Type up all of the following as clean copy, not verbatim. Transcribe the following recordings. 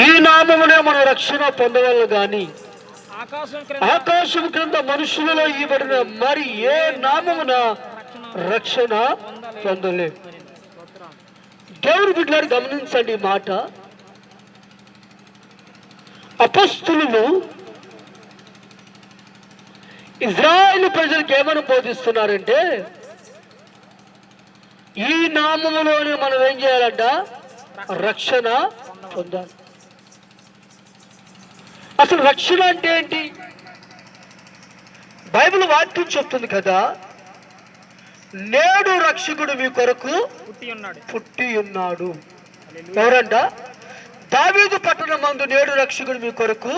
ఈ నామమునే మనం రక్షణ పొందవల్ల గాని ఆకాశం క్రింద మనుషులలో ఇవ్వబడిన మరి ఏ నామమున రక్షణ పొందలే. దేవుని బిడ్డలారు గమనించండి ఈ మాట. అపొస్తలులు ఇజ్రాయేలు ప్రజలకు ఏమని బోధిస్తున్నారంటే, ఈ నామములోనే మనం ఏం చేయాలంట? రక్షణ పొందాలి. అసలు రక్షణ అంటే ఏంటి? బైబిల్ వాక్యం చెప్తుంది కదా, నేడు రక్షకుడు మీ కొరకు పుట్టి ఉన్నాడు. ఎవరంట? దావీదు పట్టణమందు నేడు రక్షకుడు మీ కొరకు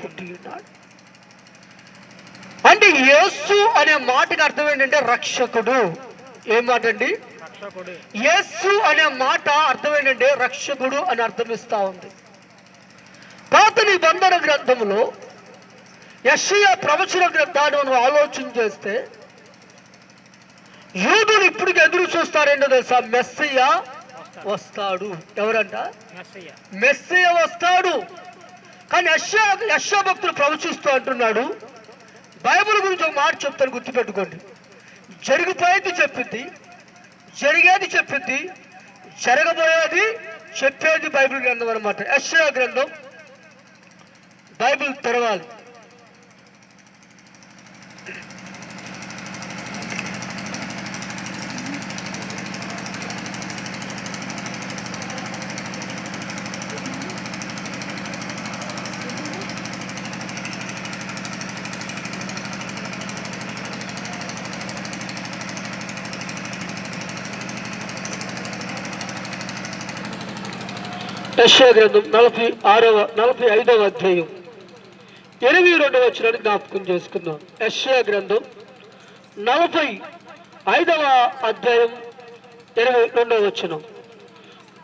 పుట్టి ఉన్నాడు. అంటే యేసు అనే మాటకి అర్థం ఏంటంటే రక్షకుడు. ఏం మాట అండి? యేసు అనే మాట అర్థం ఏంటంటే రక్షకుడు అని అర్థం ఇస్తా ఉంది. పాత నిబంధన గ్రంథంలో యెషయా ప్రవచన గ్రంథాన్ని మనం ఆలోచన చేస్తే, యూదులు ఇప్పటికి ఎదురు చూస్తారేంటో తెలుసా? మెస్సయ్య వస్తాడు. ఎవరంట? మెస్సయ్య వస్తాడు. కానీ యెషయా భక్తులు ప్రవచిస్తూ అంటున్నాడు, బైబిల్ గురించి ఒక మాట చెప్తాను, గుర్తుపెట్టుకోండి. జరిగిపోయేది చెప్పింది, జరిగేది చెప్పింది, జరగబోయేది చెప్పేది బైబిల్ గ్రంథం అనమాట. యెషయా గ్రంథం బైబిల్ తెరవాలి. యెషయా గ్రంథం 45వ అధ్యాయం 22వ వచనాన్ని జ్ఞాపకం చేసుకుందాం. యెషయా గ్రంథం 45వ అధ్యాయం 22వ వచనం.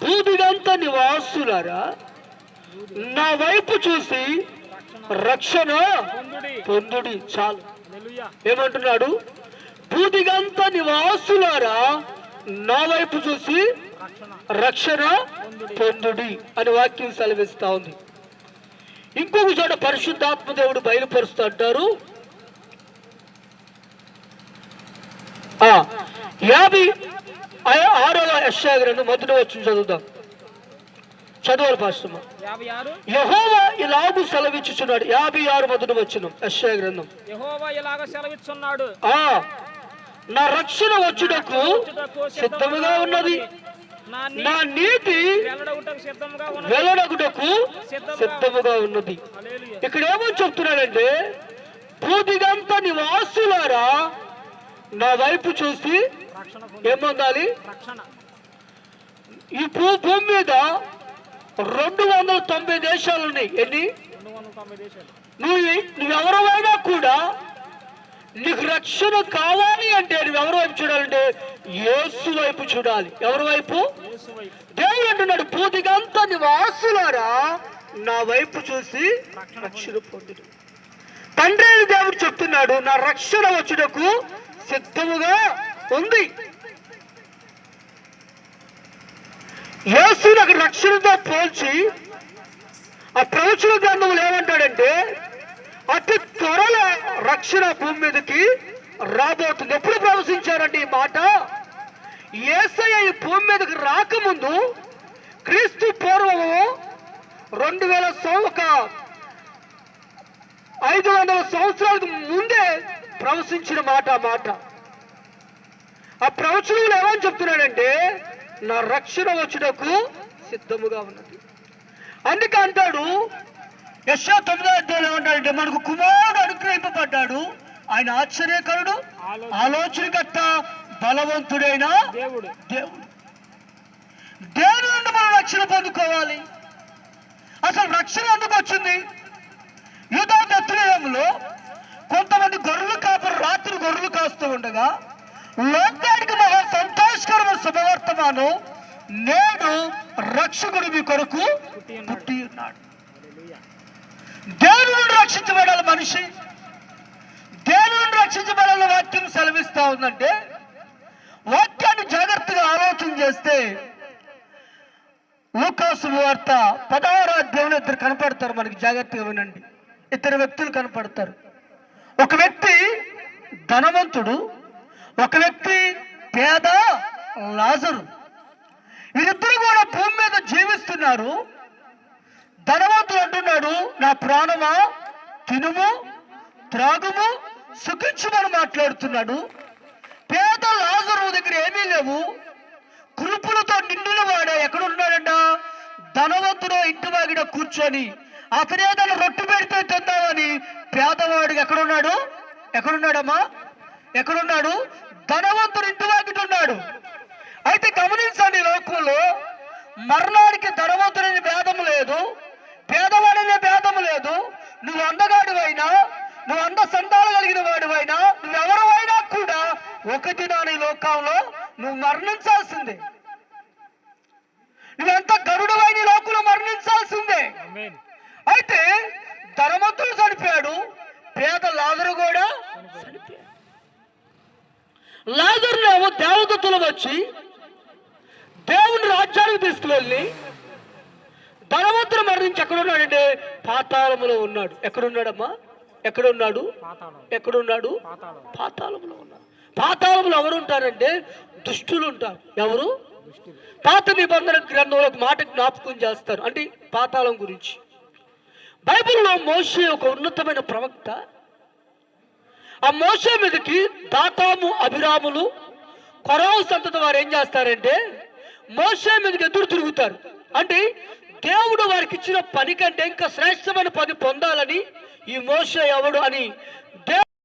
భూమిగంత నివాసులారా నా వైపు చూసి రక్షణ పొందుడి. చాలు. ఏమంటున్నాడు? భూమిగంత నివాసులారా నా వైపు చూసి రక్షణ పొందుడి అని వాక్యం సెలవిస్తా ఉంది. ఇంకొక చోట పరిశుద్ధాత్మ దేవుడు బయలుపరుస్తూ అంటారు, 56వ యెషయా గ్రంథం మొదటి వచనం చదువుదాం. చదవాలి పాస్టర్. యెహోవా ఇలాగు సెలవిచ్చుచున్నాడు. 56 మొదటి వచనం యెషయా గ్రంథం. యెహోవా ఇలాగ సెలవిచ్చున్నాడు, నా రక్షణ వచ్చుటకు సిద్ధముగా ఉన్నది, నా నీతి వెల్లడగుటకు సిద్ధముగా ఉన్నది. ఇక్కడ ఏమని చెప్తున్నాడంటే, భూదిగంత నివాసులారా నా వైపు చూసి ఏం పొందాలి? ఈ భూమి మీద 290 దేశాలు ఉన్నాయి. ఎన్ని? నువ్వెవరైనా కూడా నీకు రక్షణ కావాలి అంటే నువ్వెవరి వైపు చూడాలంటే యేసు వైపు చూడాలి. ఎవరి వైపు? దేవుడు అంటున్నాడు, భూదిగంత నివాసులారా నా వైపు చూసి రక్షణ పొందుడు. తండ్రి అయిన దేవుడు చెప్తున్నాడు, నా రక్షణ వచ్చుటకు సిద్ధముగా ఉంది. యేసు నాకు రక్షణతో పోల్చి ఆ ప్రవచన గ్రంథములు ఏమంటాడంటే, అతి త్వరలో రక్షణ భూమి మీదకి రాబోతుంది. ఎప్పుడు ప్రవచించారంటే ఈ మాట? యేసయ్య ఈ భూమి మీదకి రాకముందు, క్రీస్తు పూర్వము 500 సంవత్సరాలకు ముందే ప్రవచించిన మాట. ఆ ప్రవచనంలో ఏమని చెప్తున్నాడంటే, నా రక్షణ వచ్చుటకు సిద్ధముగా ఉన్నది. అందుకే అంటాడు యెషయా 9వ అధ్యాయంలో ఏమంటాడంటే, మనకు కుమారుడు అనుగ్రహింపబడ్డాడు, ఆయన ఆశ్చర్యకరుడు, ఆలోచనకర్త, బలవంతుడైన దేవుడు. దేవుని నుండి మనం రక్షణ పొందుకోవాలి. అసలు రక్షణ ఎందుకు వచ్చింది? యూదా బెత్లెహేములో కొంతమంది గొర్రెలు కాపరు రాత్రి గొర్రెలు కాస్తూ ఉండగా లోకానికి మహా సంతోషకరమైన శుభవర్తమానం, నేడు రక్షకుడు మీ కొరకు పుట్టి ఉన్నాడు. దేవుని నుండి రక్షించబడాలి మనిషి. దేవుని నుండి రక్షించబడాలని వాక్యం సెలవిస్తా ఉందంటే, వాక్యాన్ని జాగ్రత్తగా ఆలోచన చేస్తే లూకాసు వార్త 16వ అధ్యాయంలో ఇద్దరు కనపడతారు. మనకి జాగ్రత్తగా వినండి. ఇద్దరు వ్యక్తులు కనపడతారు. ఒక వ్యక్తి ధనవంతుడు, ఒక వ్యక్తి పేద లాజరు. వీరిద్దరు కూడా భూమి మీద జీవిస్తున్నారు. ధనవంతుడు అంటున్నాడు, నా ప్రాణమా తినుము త్రాగుము సుఖించుమని మాట్లాడుతున్నాడు. పేద లాజరు దగ్గర ఏమీ లేవు, కురుపులతో నిండిన వాడే ఎక్కడున్నాడంట? ధనవంతుడు ఇంటి వాగిడ కూర్చొని అతనేదైనా రొట్టె పెడితే తిందామని పేదవాడికి ఎక్కడున్నాడమ్మా? ఎక్కడున్నాడు? ధనవంతుడు ఇంటి వాకిట ఉన్నాడు. అయితే గమనించండి, లోకంలో మరణానికి ధనవంతుడని భేదం లేదు, పేదవాడనే భేదం లేదు. నువ్వు అందగాడివైనా, నువ్వు అంద సంతాలు కలిగిన వాడివైనా, నువ్వెవరైనా కూడా ఒకటి నాని లోకంలో నువ్వు మరణించాల్సిందే. నువ్వెంత గరుడవైన లోకంలో మరణించాల్సిందే. అయితే ధనవంతుడు చనిపోయాడు, పేద లాజరు కూడా చనిపోయాడు. లాజరునేమో దేవదూతలు వచ్చి దేవుని రాజ్యానికి తీసుకువెళ్ళి, ధనవంతుడు మరణించి ఎక్కడున్నాడంటే పాతాళములో ఉన్నాడు. ఎక్కడున్నాడమ్మా? ఎక్కడున్నాడు? ఎక్కడున్నాడు? పాతాళంలో ఉన్నాడు. పాతాళంలో ఎవరు ఉంటారంటే దుష్టులు ఉంటారు. ఎవరు? పాత నిబంధన గ్రంథంలో ఒక మాట జ్ఞాపకం చేస్తారు, అంటే పాతాళం గురించి. బైబిల్లో మోషే ఒక ఉన్నతమైన ప్రవక్త. ఆ మోషే మీదకి దాతాము అభిరాములు కొరావు సంతతి వారు ఏం చేస్తారంటే మోషే మీదకి ఎదురు తిరుగుతారు. అంటే దేవుడు వారికి ఇచ్చిన పని కంటే ఇంకా శ్రేష్టమైన పని పొందాలని ఈ మోషే ఎవడు అని